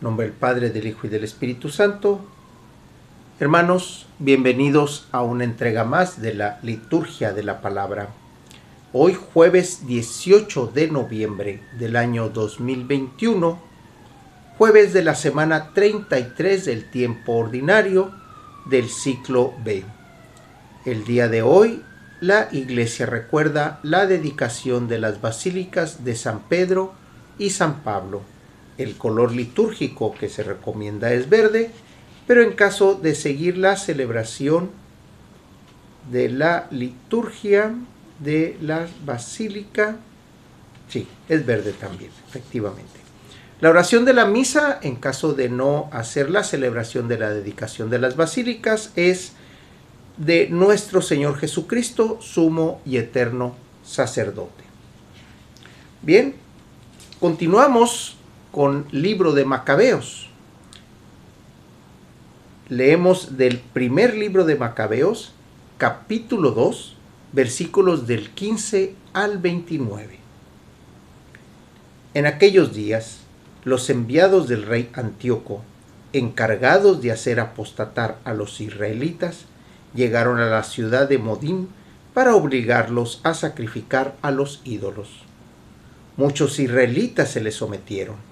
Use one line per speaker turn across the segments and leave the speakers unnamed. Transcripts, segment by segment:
En nombre del Padre, del Hijo y del Espíritu Santo. Hermanos, bienvenidos a una entrega más de la liturgia de la palabra. Hoy jueves 18 de noviembre del año 2021, jueves de la semana 33 del tiempo ordinario del ciclo B. El día de hoy, la Iglesia recuerda la dedicación de las basílicas de San Pedro y San Pablo. El color litúrgico que se recomienda es verde, pero en caso de seguir la celebración de la liturgia de la basílica, sí, es verde también, efectivamente. La oración de la misa, en caso de no hacer la celebración de la dedicación de las basílicas, es de nuestro Señor Jesucristo, sumo y eterno sacerdote. Bien, continuamos con libro de Macabeos. Leemos del primer libro de Macabeos, capítulo 2, versículos del 15 al 29. En aquellos días, los enviados del rey Antíoco, encargados de hacer apostatar a los israelitas, llegaron a la ciudad de Modín para obligarlos a sacrificar a los ídolos. Muchos israelitas se les sometieron.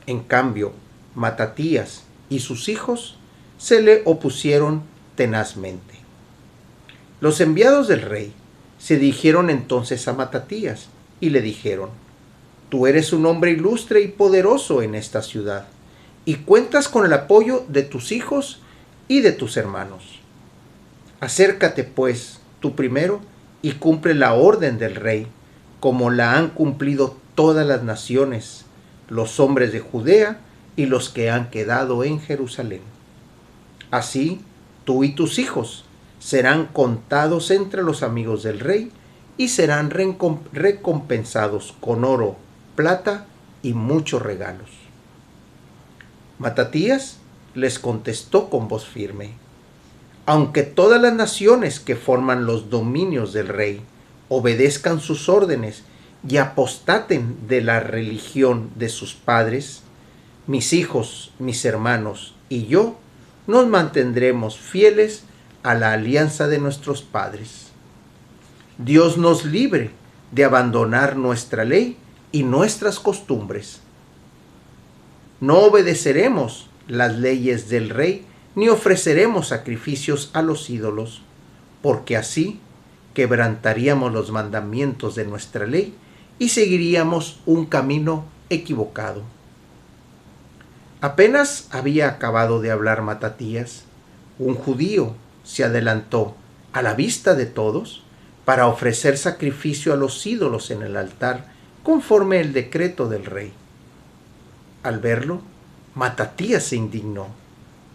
En cambio, Matatías y sus hijos se le opusieron tenazmente. Los enviados del rey se dirigieron entonces a Matatías y le dijeron: «Tú eres un hombre ilustre y poderoso en esta ciudad, y cuentas con el apoyo de tus hijos y de tus hermanos. Acércate, pues, tú primero y cumple la orden del rey, como la han cumplido todas las naciones, los hombres de Judea y los que han quedado en Jerusalén. Así, tú y tus hijos serán contados entre los amigos del rey y serán recompensados con oro, plata y muchos regalos». Matatías les contestó con voz firme: «Aunque todas las naciones que forman los dominios del rey obedezcan sus órdenes y apostaten de la religión de sus padres, mis hijos, mis hermanos y yo nos mantendremos fieles a la alianza de nuestros padres. Dios nos libre de abandonar nuestra ley y nuestras costumbres. No obedeceremos las leyes del rey ni ofreceremos sacrificios a los ídolos, porque así quebrantaríamos los mandamientos de nuestra ley y seguiríamos un camino equivocado». Apenas había acabado de hablar Matatías, un judío se adelantó a la vista de todos para ofrecer sacrificio a los ídolos en el altar conforme el decreto del rey. Al verlo, Matatías se indignó,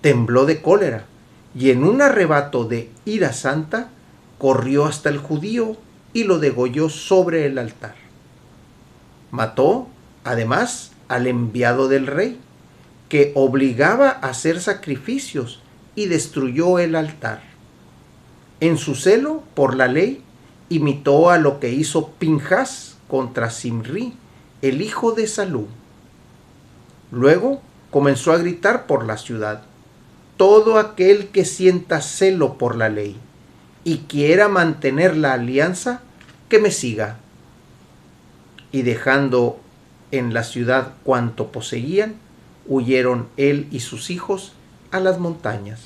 tembló de cólera y en un arrebato de ira santa corrió hasta el judío y lo degolló sobre el altar. Mató, además, al enviado del rey, que obligaba a hacer sacrificios, y destruyó el altar. En su celo por la ley, imitó a lo que hizo Pinjas contra Simri, el hijo de Salú. Luego comenzó a gritar por la ciudad: «Todo aquel que sienta celo por la ley y quiera mantener la alianza, que me siga». Y dejando en la ciudad cuanto poseían, huyeron él y sus hijos a las montañas.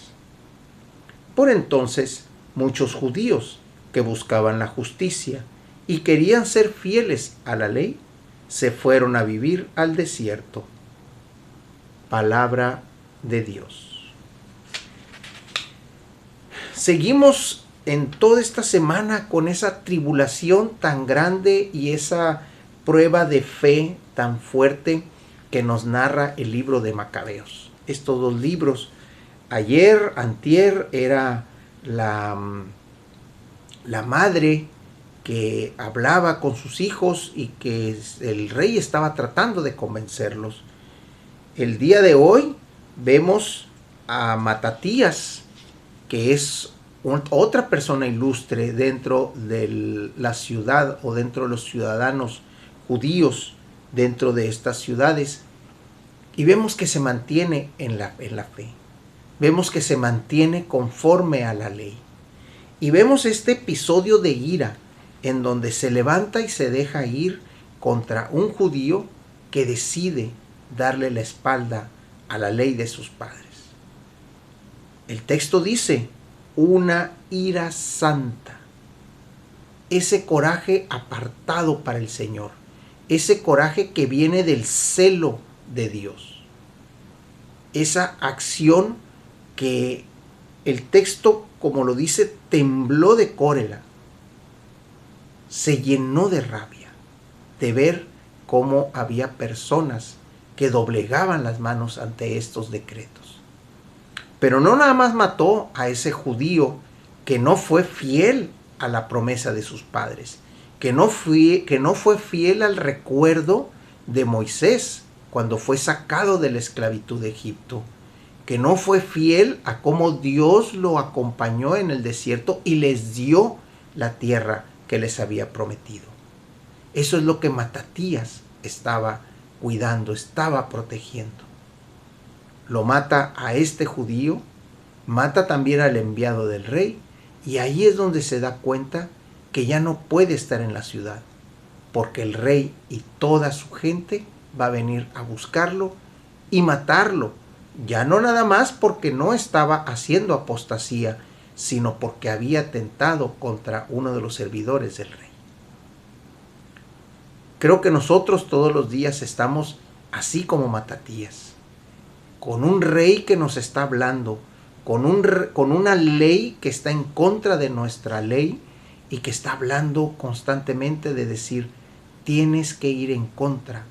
Por entonces, muchos judíos que buscaban la justicia y querían ser fieles a la ley, se fueron a vivir al desierto. Palabra de Dios. Seguimos en toda esta semana con esa tribulación tan grande y esa prueba de fe tan fuerte que nos narra el libro de Macabeos. Estos dos libros, antier era la madre que hablaba con sus hijos y que el rey estaba tratando de convencerlos. El día de hoy vemos a Matatías, que es otra persona ilustre dentro de la ciudad o dentro de los ciudadanos judíos dentro de estas ciudades, Y vemos que se mantiene en la fe. Vemos que se mantiene conforme a la ley. Y vemos este episodio de ira en donde se levanta y se deja ir contra un judío que decide darle la espalda a la ley de sus padres. El texto dice, una ira santa. Ese coraje apartado para el Señor. Ese coraje que viene del celo de Dios. Esa acción que el texto, como lo dice, tembló de cólera. Se llenó de rabia de ver cómo había personas que doblegaban las manos ante estos decretos. Pero no nada más mató a ese judío que no fue fiel a la promesa de sus padres, que no fue fiel al recuerdo de Moisés cuando fue sacado de la esclavitud de Egipto, que no fue fiel a cómo Dios lo acompañó en el desierto y les dio la tierra que les había prometido. Eso es lo que Matatías estaba cuidando, estaba protegiendo. Lo mata a este judío, mata también al enviado del rey, y ahí es donde se da cuenta que ya no puede estar en la ciudad, porque el rey y toda su gente va a venir a buscarlo y matarlo, ya no nada más porque no estaba haciendo apostasía, sino porque había atentado contra uno de los servidores del rey. Creo que nosotros todos los días estamos así como Matatías, con un rey que nos está hablando, con una ley que está en contra de nuestra ley y que está hablando constantemente de decir, tienes que ir en contra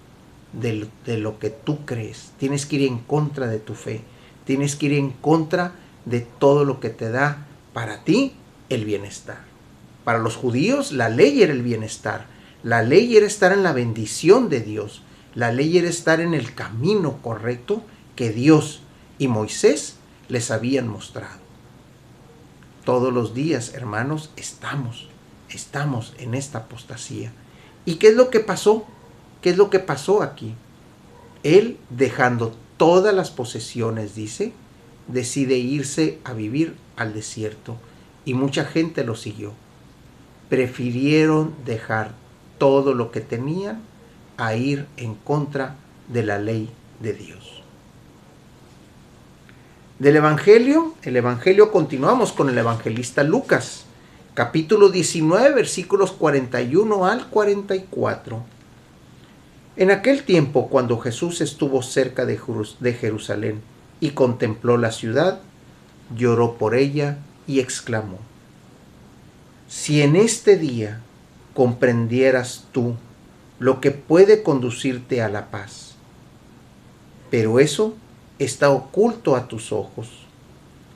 de lo que tú crees, tienes que ir en contra de tu fe, tienes que ir en contra de todo lo que te da para ti el bienestar. Para los judíos la ley era el bienestar, la ley era estar en la bendición de Dios, la ley era estar en el camino correcto que Dios y Moisés les habían mostrado. Todos los días, hermanos, estamos en esta apostasía. ¿Y qué es lo que pasó? ¿Qué es lo que pasó aquí? Él, dejando todas las posesiones, dice, decide irse a vivir al desierto y mucha gente lo siguió. Prefirieron dejar todo lo que tenían a ir en contra de la ley de Dios. El Evangelio continuamos con el evangelista Lucas, capítulo 19, versículos 41 al 44. En aquel tiempo, cuando Jesús estuvo cerca de Jerusalén y contempló la ciudad, lloró por ella y exclamó: si en este día comprendieras tú lo que puede conducirte a la paz, pero eso está oculto a tus ojos.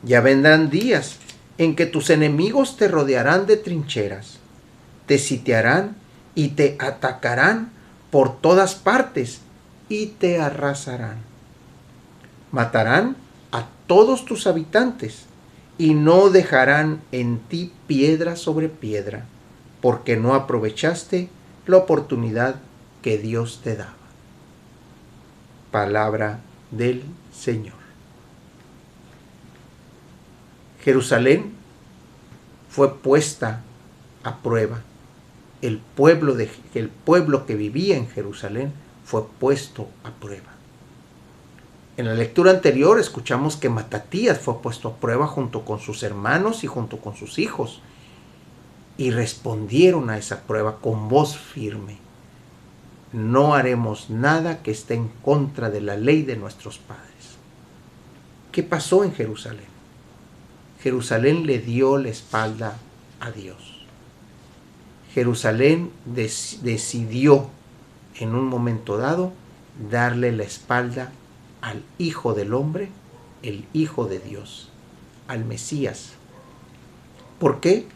Ya vendrán días en que tus enemigos te rodearán de trincheras, te sitiarán y te atacarán por todas partes y te arrasarán. Matarán a todos tus habitantes y no dejarán en ti piedra sobre piedra, porque no aprovechaste la oportunidad que Dios te daba. Palabra del Señor. Jerusalén fue puesta a prueba. El pueblo que vivía en Jerusalén fue puesto a prueba. En la lectura anterior escuchamos que Matatías fue puesto a prueba junto con sus hermanos y junto con sus hijos, y respondieron a esa prueba con voz firme: no haremos nada que esté en contra de la ley de nuestros padres. ¿Qué pasó en Jerusalén? Jerusalén le dio la espalda a Dios. Jerusalén decidió en un momento dado darle la espalda al Hijo del Hombre, el Hijo de Dios, al Mesías. ¿Por qué?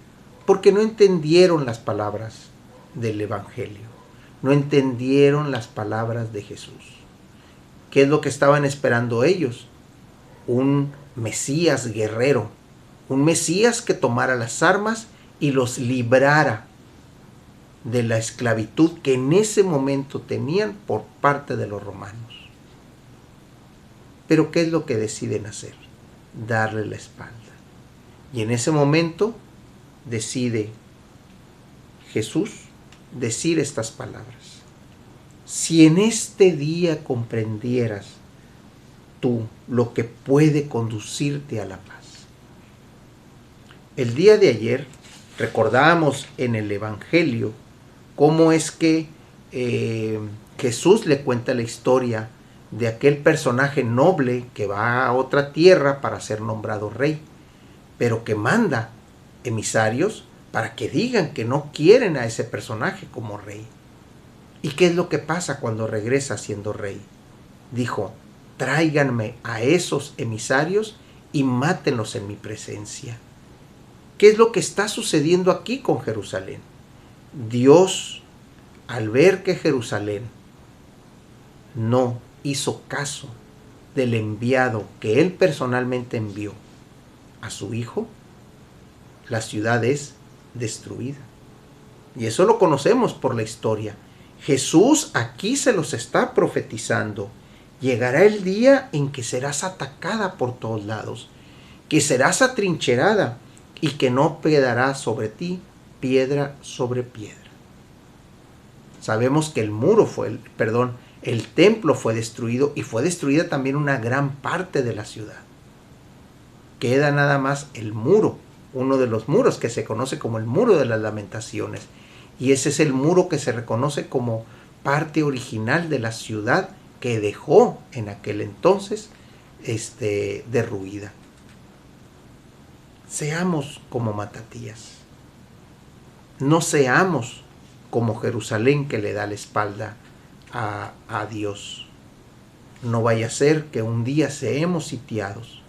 Porque no entendieron las palabras del Evangelio, no entendieron las palabras de Jesús. ¿Qué es lo que estaban esperando ellos? Un Mesías guerrero, un Mesías que tomara las armas y los librara de la esclavitud que en ese momento tenían por parte de los romanos. Pero ¿qué es lo que deciden hacer? Darle la espalda. Y en ese momento decide Jesús decir estas palabras. Si en este día comprendieras tú lo que puede conducirte a la paz. El día de ayer recordábamos en el Evangelio cómo es que Jesús le cuenta la historia de aquel personaje noble que va a otra tierra para ser nombrado rey, pero que manda emisarios para que digan que no quieren a ese personaje como rey. ¿Y qué es lo que pasa cuando regresa siendo rey? Dijo, tráiganme a esos emisarios y mátenlos en mi presencia. ¿Qué es lo que está sucediendo aquí con Jerusalén? Dios, al ver que Jerusalén no hizo caso del enviado que él personalmente envió a su hijo, la ciudad es destruida. Y eso lo conocemos por la historia. Jesús aquí se los está profetizando. Llegará el día en que serás atacada por todos lados, que serás atrincherada y que no quedará sobre ti piedra sobre piedra. Sabemos que el templo fue destruido y fue destruida también una gran parte de la ciudad. Queda nada más el muro, uno de los muros que se conoce como el Muro de las Lamentaciones. Y ese es el muro que se reconoce como parte original de la ciudad que dejó en aquel entonces derruida. Seamos como Matatías. No seamos como Jerusalén que le da la espalda a Dios. No vaya a ser que un día seamos sitiados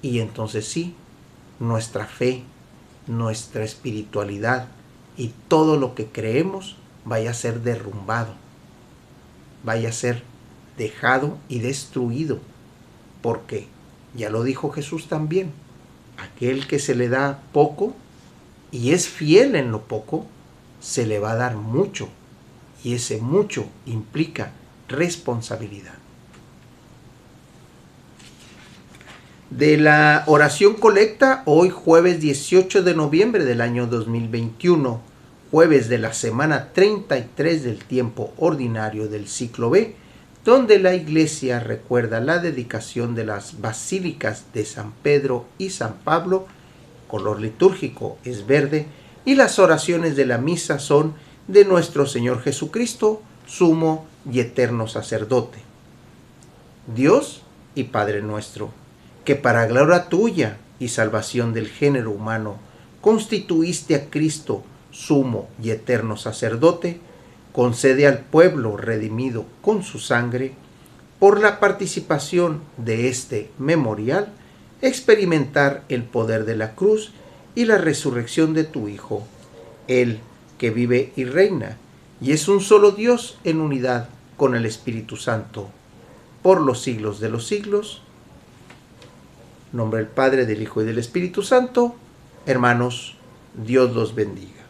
y entonces sí, nuestra fe, nuestra espiritualidad y todo lo que creemos vaya a ser derrumbado, vaya a ser dejado y destruido. Porque, ya lo dijo Jesús también, aquel que se le da poco y es fiel en lo poco, se le va a dar mucho. Y ese mucho implica responsabilidad. De la oración colecta, hoy jueves 18 de noviembre del año 2021, jueves de la semana 33 del tiempo ordinario del ciclo B, donde la Iglesia recuerda la dedicación de las basílicas de San Pedro y San Pablo, color litúrgico es verde, y las oraciones de la misa son de nuestro Señor Jesucristo, sumo y eterno sacerdote. Dios y Padre nuestro, que para gloria tuya y salvación del género humano constituiste a Cristo sumo y eterno sacerdote, concede al pueblo redimido con su sangre, por la participación de este memorial, experimentar el poder de la cruz y la resurrección de tu Hijo, Él que vive y reina, y es un solo Dios en unidad con el Espíritu Santo, por los siglos de los siglos. En nombre del Padre, del Hijo y del Espíritu Santo, hermanos, Dios los bendiga.